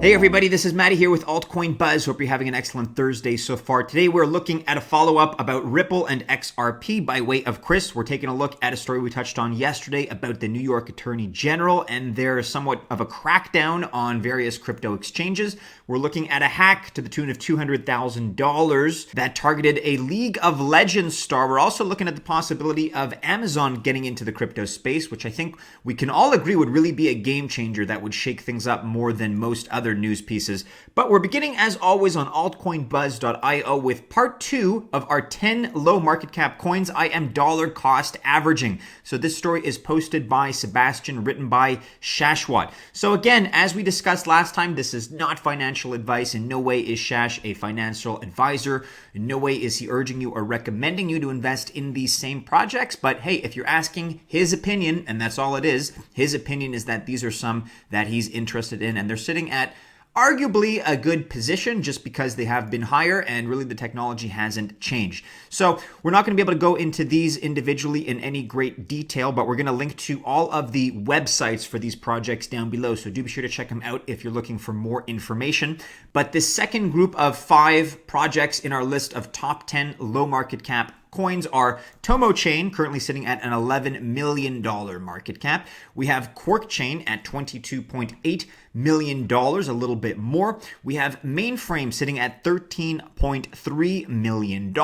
Hey everybody, this is Matty here with Altcoin Buzz. Hope you're having an excellent Thursday so far. Today we're looking at a follow-up about Ripple and XRP by way of Chris. We're taking a look at a story we touched on yesterday about the New York Attorney General and their somewhat of a crackdown on various crypto exchanges. We're looking at a hack to the tune of $200,000 that targeted a League of Legends star. We're also looking at the possibility of Amazon getting into the crypto space, which I think we can all agree would really be a game changer that would shake things up more than most other news pieces. But we're beginning as always on altcoinbuzz.io with part 2 of our 10 low market cap coins I am dollar cost averaging. So this story is posted by Sebastian, written by Shashwat. So again, as we discussed last time, this is not financial advice. In no way is Shash a financial advisor. In no way is he urging you or recommending you to invest in these same projects. But hey, if you're asking his opinion, and that's all it is, his opinion is that these are some that he's interested in, and they're sitting at arguably a good position just because they have been higher and really the technology hasn't changed. So we're not going to be able to go into these individually in any great detail, but we're going to link to all of the websites for these projects down below. So do be sure to check them out if you're looking for more information. But this second group of 5 projects in our list of top 10 low market cap coins are Tomochain, currently sitting at an $11 million market cap. We have Quarkchain at $22.8 million, a little bit more. We have Mainframe sitting at $13.3 million.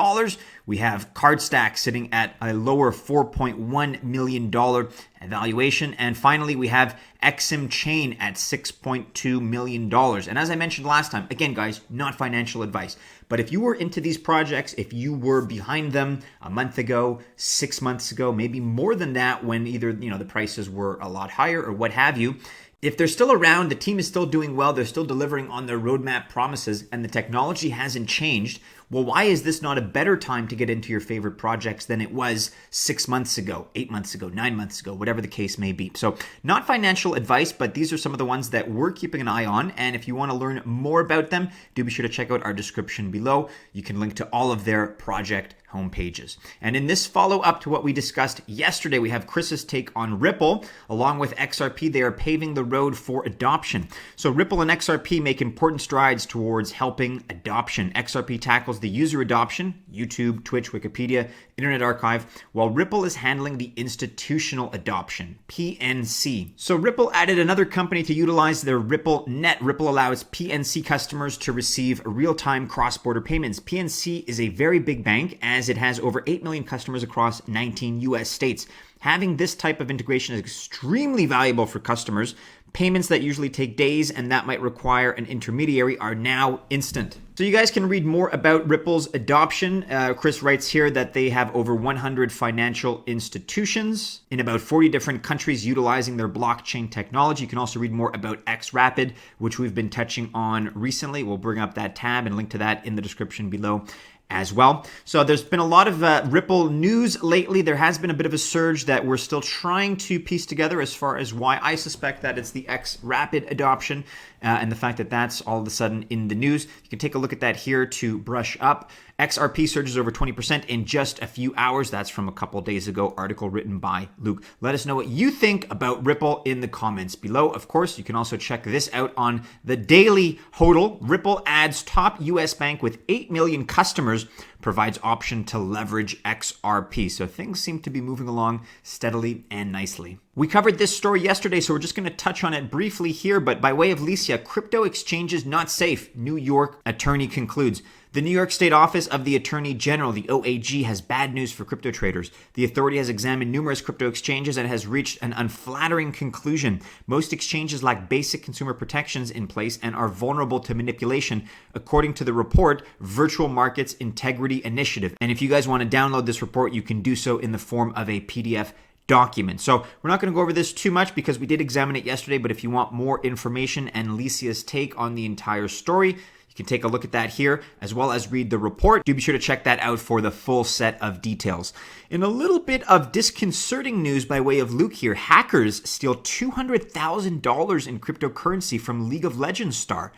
We have Cardstack sitting at a lower $4.1 million valuation. And finally, we have Eximchain at $6.2 million. And as I mentioned last time, again, guys, not financial advice. But if you were into these projects, if you were behind them a month ago, 6 months ago, maybe more than that, when either, the prices were a lot higher or what have you, if they're still around, the team is still doing well, they're still delivering on their roadmap promises, and the technology hasn't changed, well, why is this not a better time to get into your favorite projects than it was 6 months ago, 8 months ago, 9 months ago, whatever the case may be? So not financial advice, but these are some of the ones that we're keeping an eye on. And if you want to learn more about them, do be sure to check out our description below. You can link to all of their project homepages. And in this follow-up to what we discussed yesterday, we have Chris's take on Ripple. Along with XRP, they are paving the road for adoption. So Ripple and XRP make important strides towards helping adoption. XRP tackles the user adoption, YouTube, Twitch, Wikipedia, Internet Archive, while Ripple is handling the institutional adoption, PNC. So Ripple added another company to utilize their Ripple Net. Ripple allows PNC customers to receive real-time cross-border payments. PNC is a very big bank, as it has over 8 million customers across 19 US states. Having this type of integration is extremely valuable for customers. Payments that usually take days and that might require an intermediary are now instant. So you guys can read more about Ripple's adoption. Chris writes here that they have over 100 financial institutions in about 40 different countries utilizing their blockchain technology. You can also read more about XRP, which we've been touching on recently. We'll bring up that tab and link to that in the description below as well. So there's been a lot of Ripple news lately. There has been a bit of a surge that we're still trying to piece together as far as why. I suspect that it's the XRP adoption and the fact that that's all of a sudden in the news. You can take a look at that here to brush up. XRP surges over 20% in just a few hours. That's from a couple days ago, article written by Luke. Let us know what you think about Ripple in the comments below. Of course, you can also check this out on the Daily Hodl. Ripple adds top US bank with 8 million customers, provides option to leverage XRP. So things seem to be moving along steadily and nicely. We covered this story yesterday, so we're just going to touch on it briefly here, but by way of Licia, crypto exchanges not safe, New York attorney concludes. The New York State Office of the Attorney General, the OAG, has bad news for crypto traders. The authority has examined numerous crypto exchanges and has reached an unflattering conclusion. Most exchanges lack basic consumer protections in place and are vulnerable to manipulation, according to the report, Virtual Markets Integrity Initiative. And if you guys want to download this report, you can do so in the form of a PDF document. So we're not going to go over this too much because we did examine it yesterday, but if you want more information and Licia's take on the entire story, you can take a look at that here, as well as read the report. Do be sure to check that out for the full set of details. In a little bit of disconcerting news by way of Luke here, hackers steal $200,000 in cryptocurrency from League of Legends star.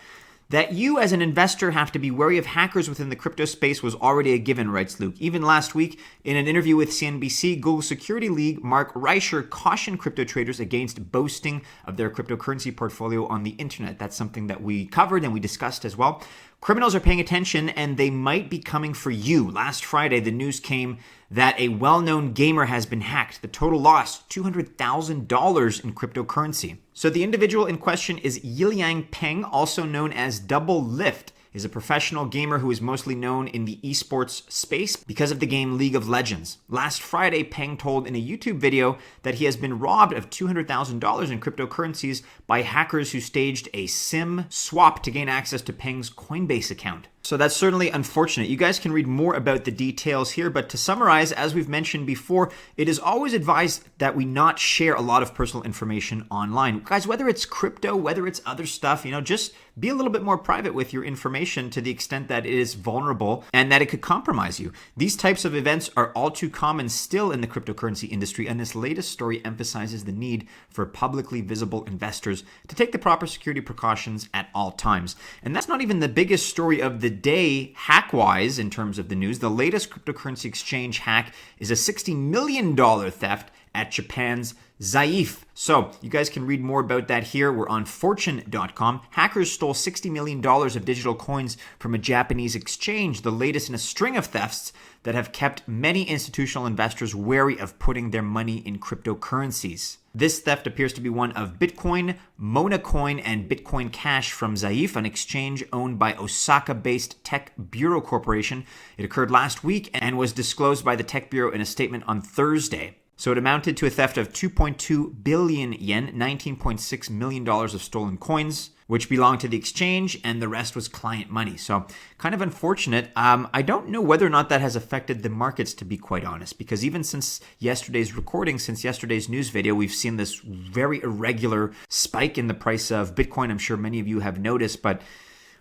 That you as an investor have to be wary of hackers within the crypto space was already a given, writes Luke. Even last week, in an interview with CNBC, Google security lead Mark Reicher cautioned crypto traders against boasting of their cryptocurrency portfolio on the internet. That's something that we covered and we discussed as well. Criminals are paying attention and they might be coming for you. Last Friday, the news came that a well-known gamer has been hacked. The total loss, $200,000 in cryptocurrency. So the individual in question is Yiliang Peng, also known as Double Lift. Is a professional gamer who is mostly known in the esports space because of the game League of Legends. Last Friday, Peng told in a YouTube video that he has been robbed of $200,000 in cryptocurrencies by hackers who staged a SIM swap to gain access to Peng's Coinbase account. So that's certainly unfortunate. You guys can read more about the details here, but to summarize, as we've mentioned before, it is always advised that we not share a lot of personal information online. Guys, whether it's crypto, whether it's other stuff, just be a little bit more private with your information to the extent that it is vulnerable and that it could compromise you. These types of events are all too common still in the cryptocurrency industry, and this latest story emphasizes the need for publicly visible investors to take the proper security precautions at all times. And that's not even the biggest story of the day hack-wise in terms of the news. The latest cryptocurrency exchange hack is a $60 million theft at Japan's Zaif. So you guys can read more about that here. We're on fortune.com. Hackers stole $60 million of digital coins from a Japanese exchange, the latest in a string of thefts that have kept many institutional investors wary of putting their money in cryptocurrencies. This theft appears to be one of Bitcoin, Monacoin, and Bitcoin Cash from Zaif, an exchange owned by Osaka-based Tech Bureau Corporation. It occurred last week and was disclosed by the Tech Bureau in a statement on Thursday. So it amounted to a theft of 2.2 billion yen, $19.6 million of stolen coins, which belonged to the exchange, and the rest was client money. So kind of unfortunate. I don't know whether or not that has affected the markets, to be quite honest, because even since yesterday's recording, since yesterday's news video, we've seen this very irregular spike in the price of Bitcoin. I'm sure many of you have noticed, but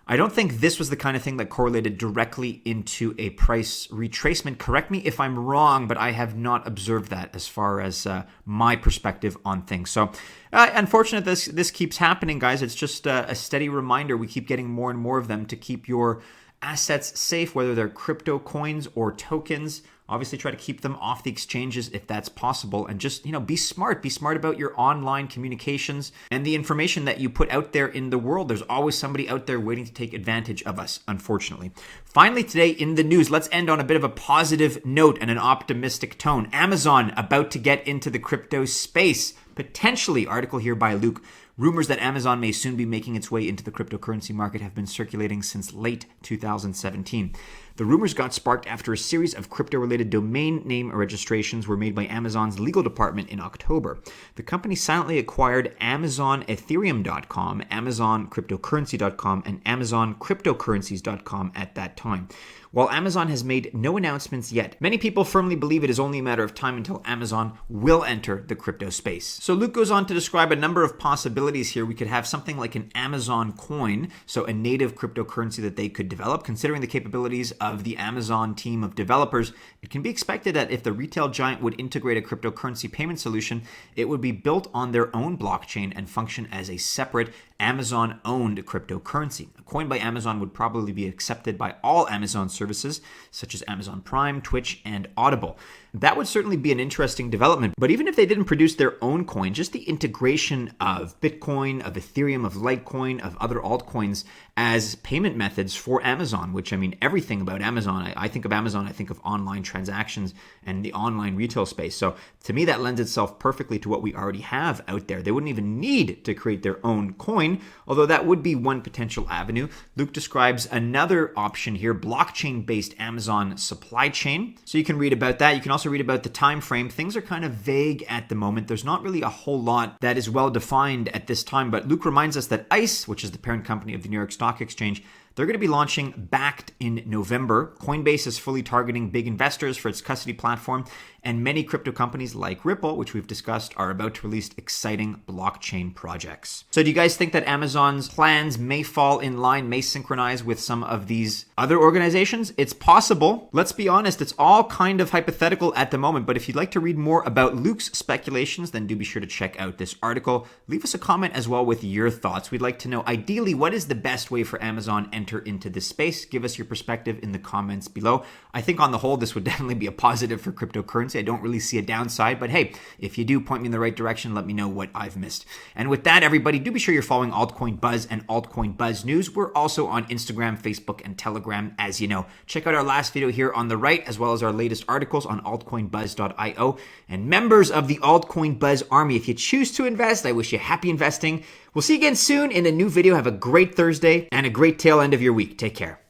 I don't think this was the kind of thing that correlated directly into a price retracement. Correct me if I'm wrong, but I have not observed that as far as my perspective on things. So unfortunate this keeps happening, guys. It's just a steady reminder. We keep getting more and more of them to keep your assets safe, whether they're crypto coins or tokens. Obviously, try to keep them off the exchanges if that's possible. And just, be smart. Be smart about your online communications and the information that you put out there in the world. There's always somebody out there waiting to take advantage of us, unfortunately. Finally, today in the news, let's end on a bit of a positive note and an optimistic tone. Amazon about to get into the crypto space. Potentially, article here by Luke. Rumors that Amazon may soon be making its way into the cryptocurrency market have been circulating since late 2017. The rumors got sparked after a series of crypto-related domain name registrations were made by Amazon's legal department in October. The company silently acquired AmazonEthereum.com, AmazonCryptocurrency.com, and AmazonCryptocurrencies.com at that time. While Amazon has made no announcements yet, many people firmly believe it is only a matter of time until Amazon will enter the crypto space. So Luke goes on to describe a number of possibilities here. We could have something like an Amazon coin, so a native cryptocurrency that they could develop. Considering the capabilities of the Amazon team of developers, it can be expected that if the retail giant would integrate a cryptocurrency payment solution, it would be built on their own blockchain and function as a separate Amazon-owned cryptocurrency. A coin by Amazon would probably be accepted by all Amazon services, such as Amazon Prime, Twitch, and Audible. That would certainly be an interesting development. But even if they didn't produce their own coin, just the integration of Bitcoin, of Ethereum, of Litecoin, of other altcoins as payment methods for Amazon, which, everything about Amazon, I think of Amazon, I think of online transactions and the online retail space. So to me, that lends itself perfectly to what we already have out there. They wouldn't even need to create their own coin, although that would be one potential avenue. Luke describes another option here, blockchain-based Amazon supply chain. So you can read about that. You can also read about the time frame. Things are kind of vague at the moment. There's not really a whole lot that is well defined at this time, but Luke reminds us that ICE, which is the parent company of the New York Stock Exchange, They're going to be launching Backed in November. Coinbase is fully targeting big investors for its custody platform, and many crypto companies like Ripple, which we've discussed, are about to release exciting blockchain projects. So do you guys think that Amazon's plans may fall in line, may synchronize with some of these other organizations? It's possible. Let's be honest, it's all kind of hypothetical at the moment, but if you'd like to read more about Luke's speculations, then do be sure to check out this article. Leave us a comment as well with your thoughts. We'd like to know, ideally, what is the best way for Amazon enter into this space? Give us your perspective in the comments below. I think on the whole, this would definitely be a positive for cryptocurrency. I don't really see a downside, but hey, if you do, point me in the right direction. Let me know what I've missed. And with that, everybody, do be sure you're following Altcoin Buzz and Altcoin Buzz News. We're also on Instagram, Facebook, and Telegram, as you know. Check out our last video here on the right, as well as our latest articles on altcoinbuzz.io. And members of the Altcoin Buzz Army, if you choose to invest, I wish you happy investing. We'll see you again soon in a new video. Have a great Thursday and a great tail end of your week. Take care.